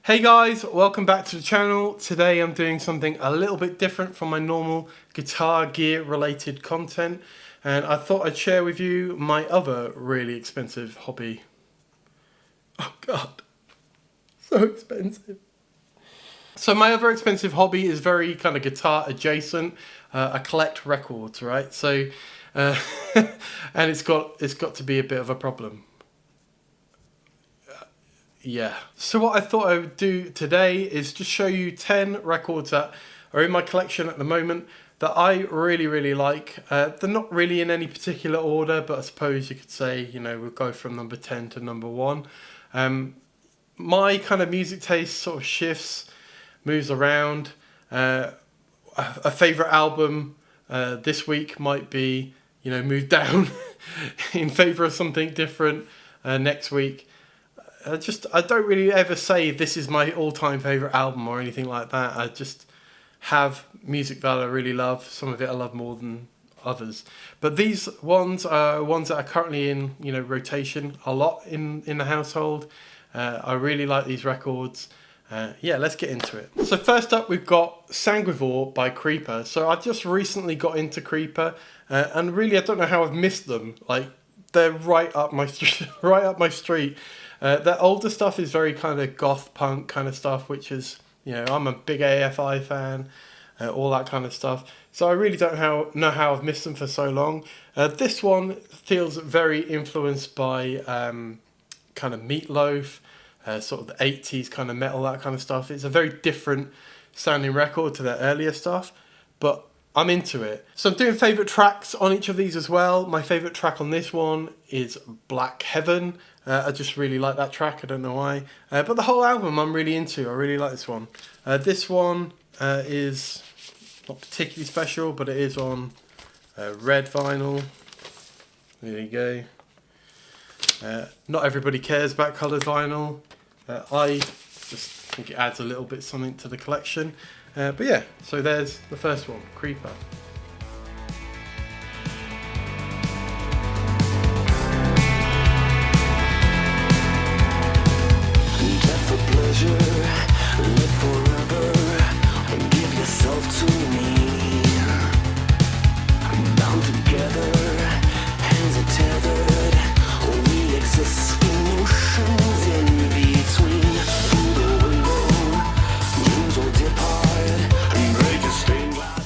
Hey guys, welcome back to the channel. Today I'm doing something a little bit different from my normal guitar gear related content, and I thought I'd share with you my other really expensive hobby. Oh god, so expensive. So my other expensive hobby is very kind of guitar adjacent. I collect records, right? So, and it's got to be a bit of a problem. Yeah. So what I thought I would do today is just show you 10 records that are in my collection at the moment that I really like. They're not really in any particular order, but I suppose you could say, you know, we'll go from number 10 to number 1. My kind of music taste sort of shifts, moves around. A favourite album this week might be, you know, moved down in favour of something different next week. I don't really ever say this is my all-time favourite album or anything like that. I just have music that I really love. Some of it I love more than others. But these ones are ones that are currently in, you know, rotation a lot in the household. I really like these records. Yeah, let's get into it. So first up we've got Sanguivore by Creeper. So I just recently got into Creeper, and really I don't know how I've missed them. Like, they're right up my right up my street. Their older stuff is very kind of goth punk kind of stuff, which is, you know, I'm a big AFI fan, all that kind of stuff. So I really don't know how I've missed them for so long. This one feels very influenced by kind of Meatloaf, sort of the 80s kind of metal, that kind of stuff. It's a very different sounding record to their earlier stuff, but I'm into it. So I'm doing favourite tracks on each of these as well. My favourite track on this one is Black Heaven. I just really like that track, I don't know why. But the whole album I'm really into, I really like this one. This one is not particularly special, but it is on red vinyl. There you go. Not everybody cares about coloured vinyl. I just think it adds a little bit something to the collection. But yeah, so there's the first one, Creeper.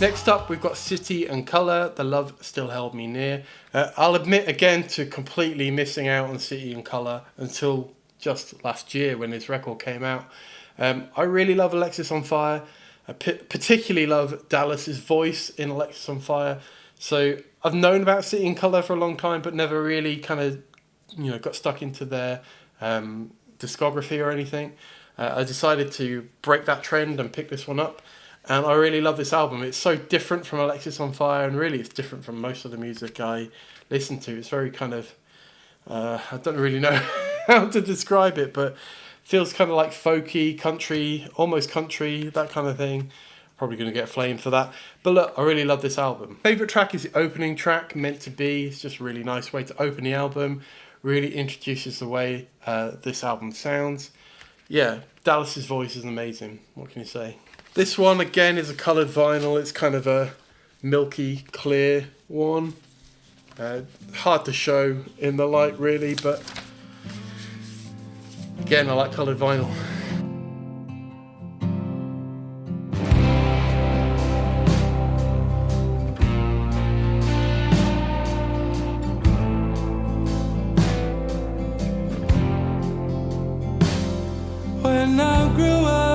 Next up, we've got City and Colour, The Love Still Held Me Near. I'll admit again to completely missing out on City and Colour until just last year when this record came out. I really love Alexisonfire. I particularly love Dallas's voice in Alexisonfire. So I've known about City and Colour for a long time, but never really kind of, you know, got stuck into their discography or anything. I decided to break that trend and pick this one up. And I really love this album. It's so different from Alexisonfire, and really it's different from most of the music I listen to. It's very kind of, I don't really know how to describe it, but feels kind of like folky, country, almost country, that kind of thing. Probably going to get flamed for that. But look, I really love this album. Favourite track is the opening track, Meant to Be. It's just a really nice way to open the album. Really introduces the way this album sounds. Yeah, Dallas's voice is amazing. What can you say? This one, again, is a coloured vinyl. It's kind of a milky, clear one. Hard to show in the light, really, but again, I like coloured vinyl. When I grew up,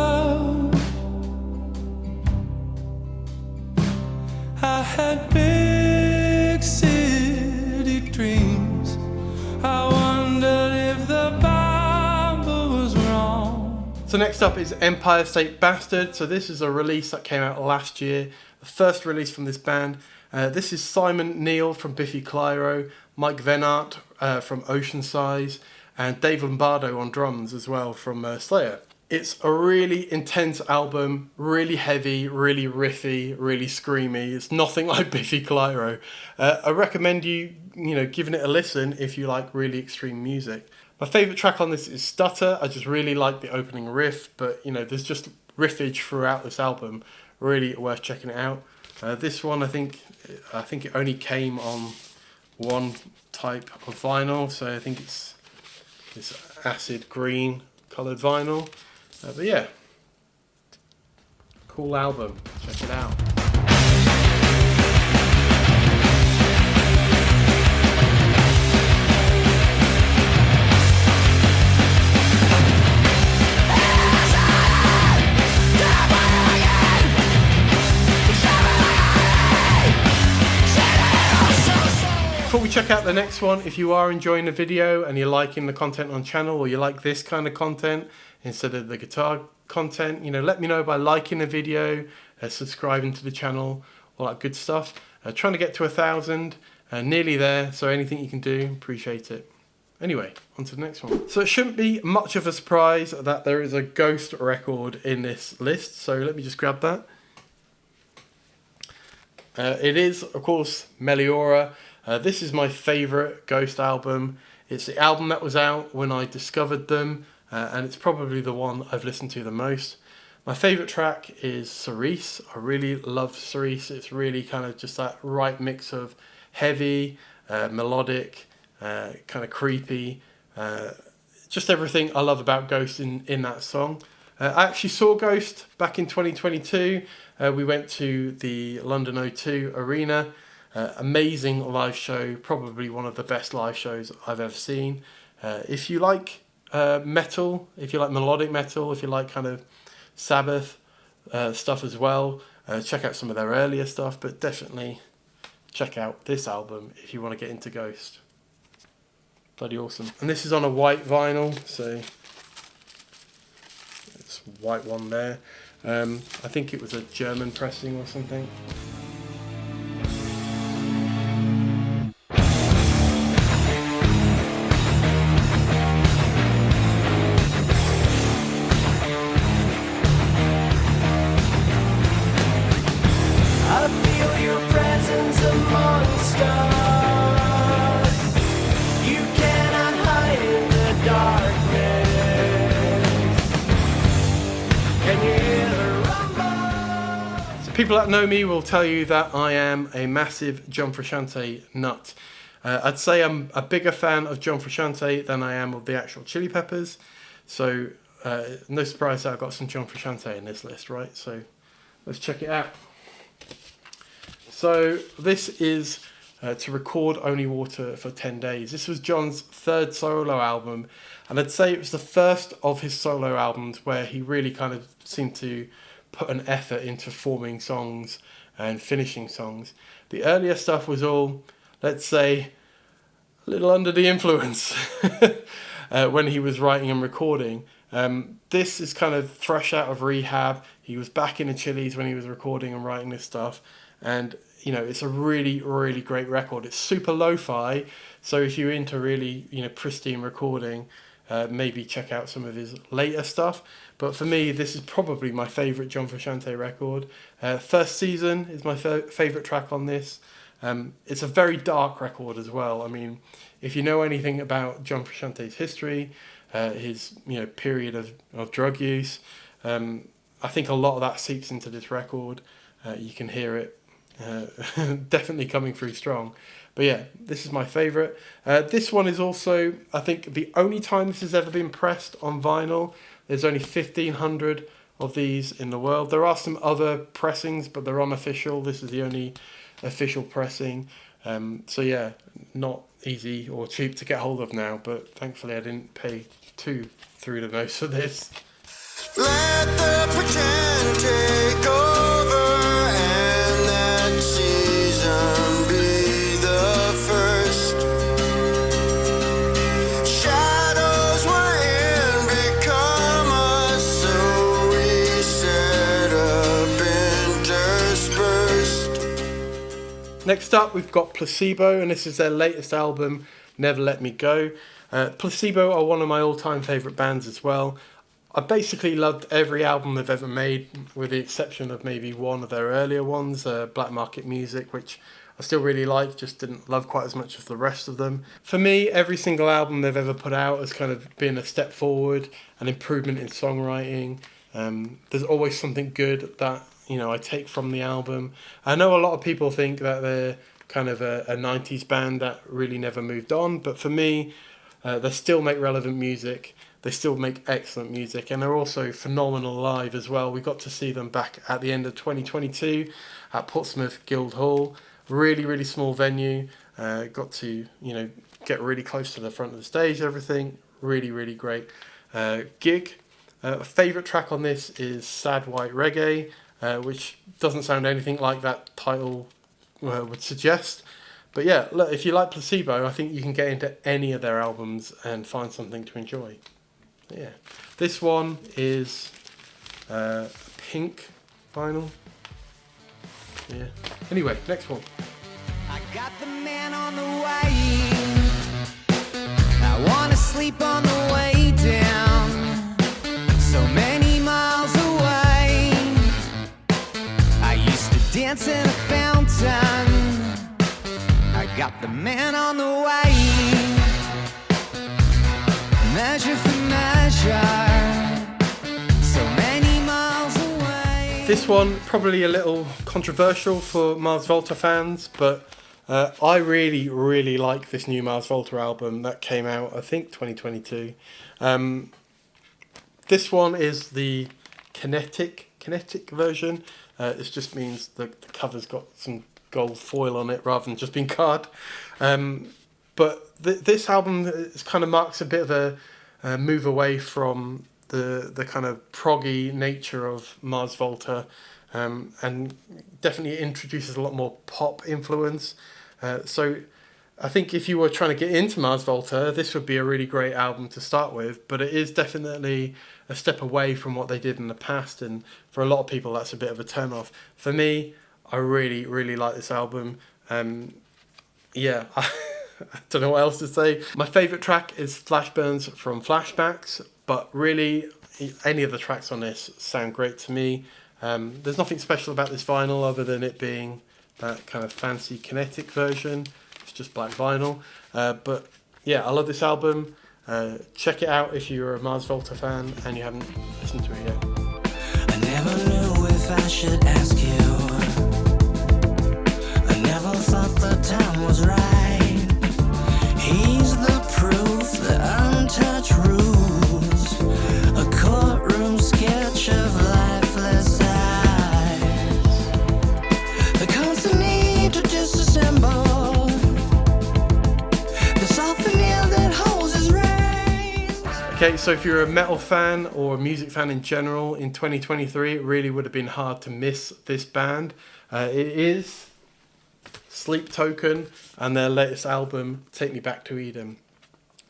I had big city dreams. I wondered if the Bible was wrong. So next up is Empire State Bastard. So this is a release that came out last year. The first release from this band. This is Simon Neil from Biffy Clyro, Mike Venart from Ocean Size, and Dave Lombardo on drums as well from Slayer. It's a really intense album, really heavy, really riffy, really screamy. It's nothing like Biffy Clyro. I recommend you know, giving it a listen if you like really extreme music. My favourite track on this is Stutter. I just really like the opening riff, but you know, there's just riffage throughout this album. Really worth checking it out. This one, I think it only came on one type of vinyl, so I think it's this acid green coloured vinyl. But yeah, cool album. Check it out. Before we check out the next one, if you are enjoying the video and you're liking the content on the channel, or you like this kind of content instead of the guitar content, you know, let me know by liking the video, subscribing to the channel, all that good stuff. Trying to get to 1,000, nearly there, so anything you can do, appreciate it. Anyway, on to the next one. So it shouldn't be much of a surprise that there is a Ghost record in this list, so let me just grab that. It is, of course, Meliora. This is my favourite Ghost album. It's the album that was out when I discovered them, and it's probably the one I've listened to the most. My favourite track is Cerise. I really love Cerise. It's really kind of just that right mix of heavy, melodic, kind of creepy, just everything I love about Ghost in that song. I actually saw Ghost back in 2022. We went to the London O2 Arena. Amazing live show, probably one of the best live shows I've ever seen. If you like metal, if you like melodic metal, if you like kind of Sabbath stuff as well, check out some of their earlier stuff, but definitely check out this album if you want to get into Ghost. Bloody awesome. And this is on a white vinyl, so it's a white one there. I think it was a German pressing or something. People that know me will tell you that I am a massive John Frusciante nut. I'd say I'm a bigger fan of John Frusciante than I am of the actual Chili Peppers. So no surprise that I've got some John Frusciante in this list, right? So let's check it out. So this is To Record Only Water for 10 Days. This was John's third solo album, and I'd say it was the first of his solo albums where he really kind of seemed to put an effort into forming songs and finishing songs. The earlier stuff was all, let's say, a little under the influence when he was writing and recording. This is kind of fresh out of rehab. He was back in the Chili's when he was recording and writing this stuff, and you know, it's a really, really great record. It's super lo-fi, so if you're into really, you know, pristine recording, maybe check out some of his later stuff. But for me, this is probably my favourite John Frusciante record. First Season is my favourite track on this. It's a very dark record as well. I mean, if you know anything about John Frusciante's history, his period of drug use, I think a lot of that seeps into this record. You can hear it definitely coming through strong. But yeah, this is my favourite. This one is also, I think, the only time this has ever been pressed on vinyl. There's only 1,500 of these in the world. There are some other pressings, but they're unofficial. This is the only official pressing. So yeah, not easy or cheap to get hold of now, but thankfully I didn't pay too through the nose for this. Let the pretend take over and that season be the first. Shadows were in, become us, so we set up interspersed. Next up, we've got Placebo, and this is their latest album, Never Let Me Go. Placebo are one of my all-time favourite bands as well. I basically loved every album they've ever made, with the exception of maybe one of their earlier ones, Black Market Music, which I still really like, just didn't love quite as much as the rest of them. For me, every single album they've ever put out has kind of been a step forward, an improvement in songwriting. There's always something good that, you know, I take from the album. I know a lot of people think that they're kind of a 90s band that really never moved on, but for me, they still make relevant music. They still make excellent music, and they're also phenomenal live as well. We got to see them back at the end of 2022 at Portsmouth Guildhall. Really, really small venue. Got to, you know, get really close to the front of the stage, everything. Really, really great gig. Favourite track on this is Sad White Reggae, which doesn't sound anything like that title would suggest. But yeah, look, if you like Placebo, I think you can get into any of their albums and find something to enjoy. Yeah, this one is pink vinyl. Yeah. Anyway, next one. I got the man on the way. I wanna sleep on the way down. So many miles away. I used to dance in a fountain. I got the man on the way. Measure for measure. So many miles away. This one probably a little controversial for Mars Volta fans, but I really, really like this new Mars Volta album that came out, I think, 2022. This one is the kinetic version. It just means the cover's got some gold foil on it rather than just being card. But this album is kind of marks a bit of a move away from the kind of proggy nature of Mars Volta, and definitely introduces a lot more pop influence. So I think if you were trying to get into Mars Volta, this would be a really great album to start with, but it is definitely a step away from what they did in the past, and for a lot of people that's a bit of a turn off. For me, I really, really like this album. Yeah, I don't know what else to say. My favourite track is Flashburns from Flashbacks, but really any of the tracks on this sound great to me. There's nothing special about this vinyl other than it being that kind of fancy kinetic version. It's just black vinyl. But yeah, I love this album. Check it out if you're a Mars Volta fan and you haven't listened to it yet. I never knew if I should ask you. I never thought the time was right. He's the proof, the untouched rules, a courtroom sketch of lifeless eyes, the constant need to disassemble, the soft veneer that holds his rays. Okay, so if you're a metal fan or a music fan in general in 2023, it really would have been hard to miss this band. It is Sleep Token and their latest album, Take Me Back to Eden.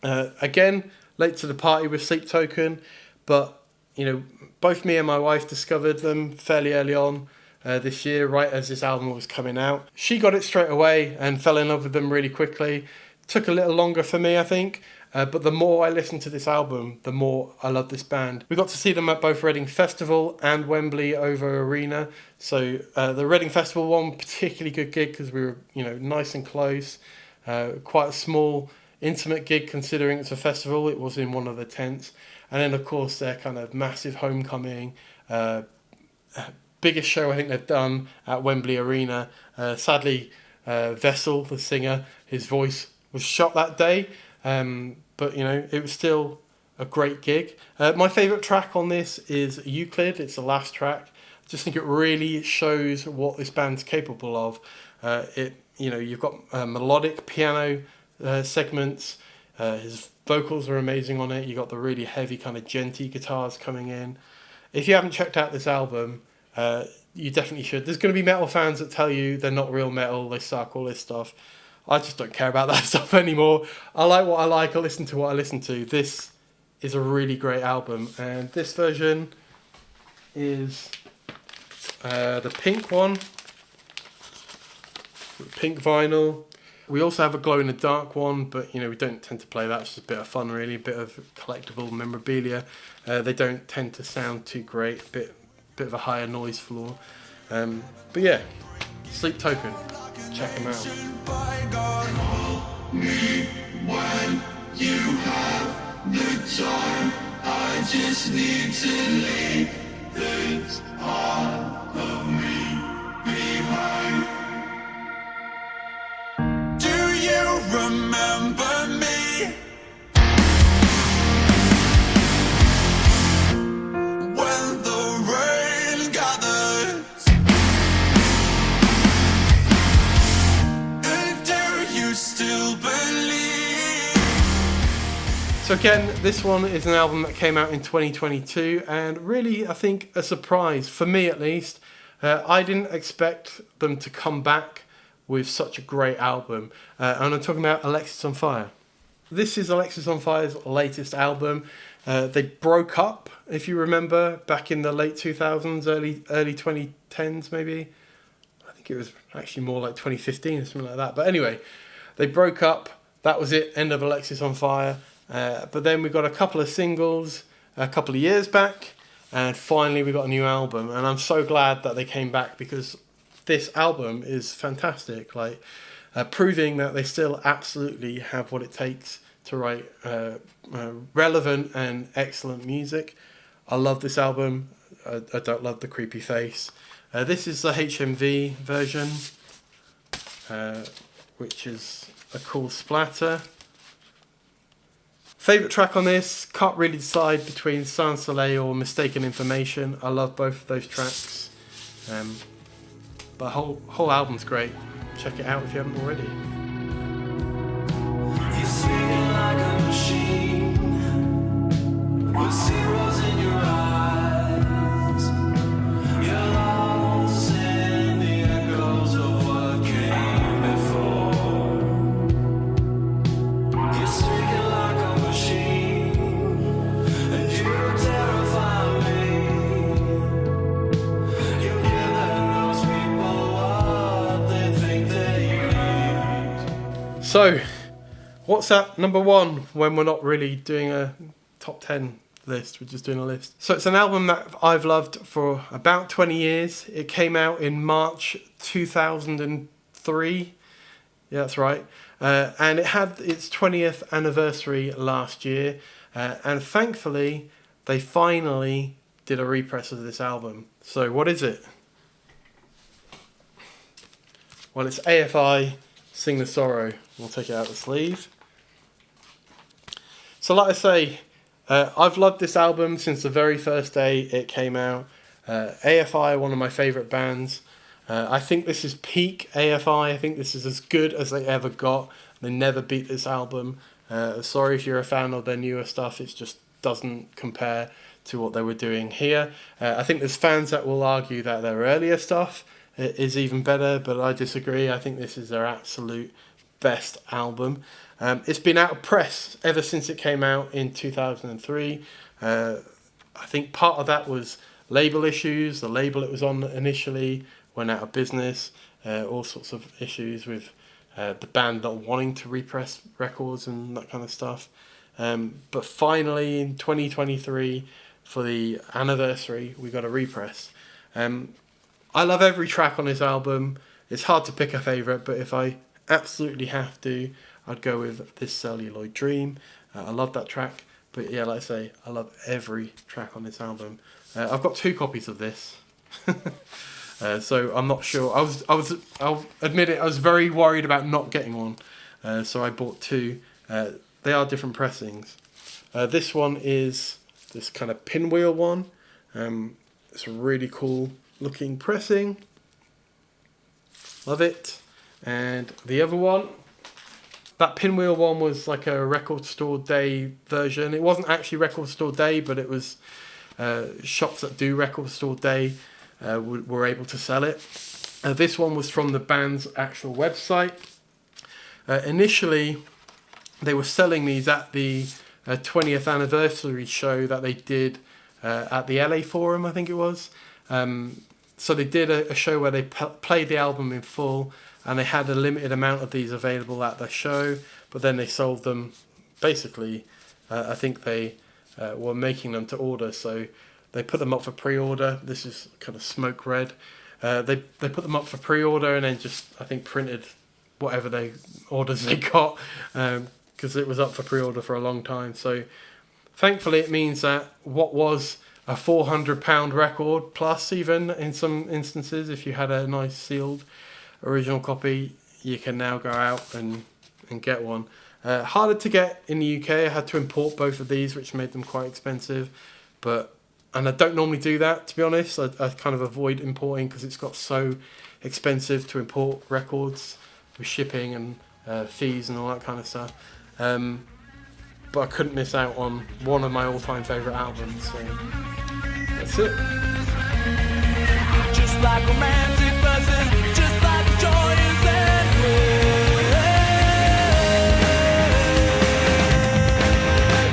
Again, late to the party with Sleep Token, but you know, both me and my wife discovered them fairly early on this year, right as this album was coming out. She got it straight away and fell in love with them really quickly. Took a little longer for me, I think. But the more I listened to this album, the more I love this band. We got to see them at both Reading Festival and Wembley Over Arena. So the Reading Festival one, particularly good gig because we were, you know, nice and close. Quite a small, intimate gig considering it's a festival. It was in one of the tents. And then, of course, their kind of massive homecoming, biggest show I think they've done at Wembley Arena. Sadly, Vessel, the singer, his voice was shot that day. But, you know, it was still a great gig. My favourite track on this is Euclid. It's the last track. I just think it really shows what this band's capable of. You know, you've got melodic piano segments. His vocals are amazing on it. You've got the really heavy kind of djenty guitars coming in. If you haven't checked out this album, you definitely should. There's going to be metal fans that tell you they're not real metal, they suck, all this stuff. I just don't care about that stuff anymore. I like what I like, I listen to what I listen to. This is a really great album, and this version is the pink one, pink vinyl. We also have a glow in the dark one, but you know, we don't tend to play that. It's just a bit of fun, really, a bit of collectible memorabilia. They don't tend to sound too great, a bit of a higher noise floor. But yeah, Sleep Token. check them out. When you have the time, I just need to leave this part of me behind. Do you remember me? When the rain gathers, and do you still believe? So again, this one is an album that came out in 2022, and really, I think, a surprise, for me at least. I didn't expect them to come back with such a great album, and I'm talking about Alexisonfire. This is Alexisonfire's latest album. They broke up, if you remember, back in the late 2000s, early 2010s maybe. I think it was actually more like 2015 or something like that. But anyway, they broke up. That was it, end of Alexisonfire. But then we got a couple of singles a couple of years back, and finally we got a new album. And I'm so glad that they came back, because this album is fantastic. Like, proving that they still absolutely have what it takes to write relevant and excellent music. I love this album. I don't love the creepy face. This is the HMV version, which is a cool splatter. Favourite track on this, can't really decide between Sans Soleil or Mistaken Information. I love both of those tracks. But whole album's great. Check it out if you haven't already. You're singing like a machine, with zeros in your eyes. You're lost in the echoes of what came before. You're speaking like a machine, and you terrify me. You're giving those people what they think they need. So, what's at number one when we're not really doing a top 10 list, we're just doing a list. So it's an album that I've loved for about 20 years. It came out in March 2003. Yeah, that's right. And it had its 20th anniversary last year. And thankfully, they finally did a repress of this album. So what is it? Well, it's AFI, Sing the Sorrow. We'll take it out of the sleeve. So like I say, I've loved this album since the very first day it came out. AFI are one of my favourite bands. I think this is peak AFI. I think this is as good as they ever got. They never beat this album. Sorry if you're a fan of their newer stuff. It just doesn't compare to what they were doing here. I think there's fans that will argue that their earlier stuff is even better, but I disagree. I think this is their absolute best album. It's been out of press ever since it came out in 2003. I think part of that was label issues. The label it was on initially went out of business. All sorts of issues with the band not wanting to repress records and that kind of stuff. But finally in 2023, for the anniversary, we got a repress. I love every track on this album. It's hard to pick a favourite, but if I absolutely have to, I'd go with This Celluloid Dream. I love that track, but yeah, like I say, I love every track on this album. I've got 2 copies of this, so I'm not sure. I'll admit it, I was very worried about not getting one, so I bought 2. They are different pressings. This one is this kind of pinwheel one. It's a really cool looking pressing. Love it. And the other one, that pinwheel one, was like a Record Store Day version. It wasn't actually Record Store Day, but it was shops that do Record Store Day were able to sell it. This one was from the band's actual website. Initially, they were selling these at the 20th anniversary show that they did at the LA Forum, I think it was. So they did a show where they played the album in full, and they had a limited amount of these available at the show, but then they sold them. Basically, I think they were making them to order, so they put them up for pre-order. This is kind of smoke red. They put them up for pre-order and then just, I think, printed whatever orders they got, because it was up for pre-order for a long time. So thankfully it means that what was a £400 record, plus even in some instances, if you had a nice sealed original copy, you can now go out and get one. Harder to get in the UK. I had to import both of these, which made them quite expensive. And I don't normally do that, to be honest. I kind of avoid importing because it's got so expensive to import records with shipping and fees and all that kind of stuff. But I couldn't miss out on one of my all-time favourite albums. So that's it. Just like romantic buses, just like joy is endless.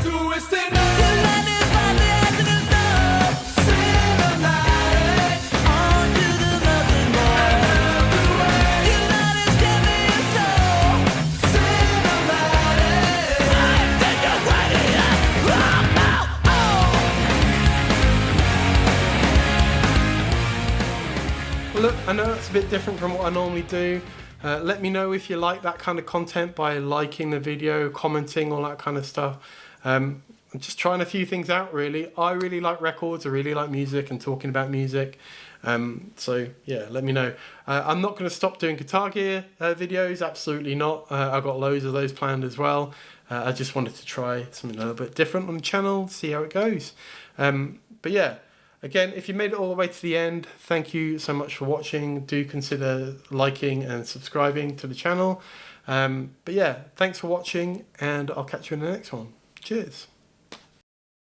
Twisting up, your land is like the accident of cinematic. On to the nothing more. Your land is giving your soul cinematic. I think you're ready to rock out. Well, look, I know it's a bit different from what I normally do. Let me know if you like that kind of content by liking the video, commenting, all that kind of stuff. I'm just trying a few things out, really. I really like records, I really like music and talking about music. So yeah, let me know. I'm not going to stop doing Guitar Gear videos, absolutely not. I've got loads of those planned as well. I just wanted to try something a little bit different on the channel, see how it goes. But yeah, again, if you made it all the way to the end, thank you so much for watching. Do consider liking and subscribing to the channel. But yeah, thanks for watching, and I'll catch you in the next one. Cheers.